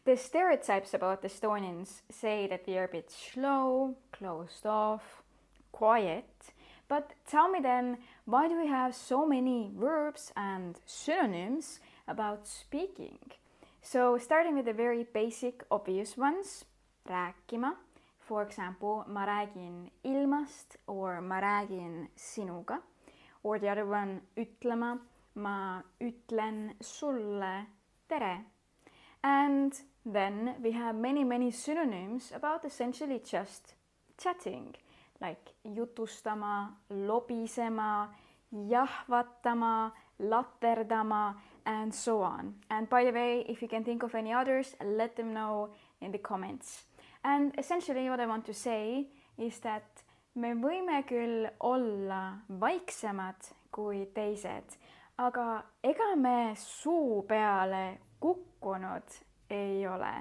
The stereotypes about Estonians say that we are a bit slow, closed off, quiet. But tell me then, why do we have so many verbs and synonyms about speaking? So starting with the very basic, obvious ones, rääkima. For example, ma räägin ilmast or ma räägin sinuga. Or the other one, ütlema, ma ütlen sulle tere. And then we have many synonyms about essentially just chatting, like jutustama, lobisema, jahvatama, laterdama, and so on. And by the way, if you can think of any others, let them know in the comments. And essentially what I want to say is that me võime küll olla vaiksemad kui teised, aga ega me suu peale kukkunud ei ole.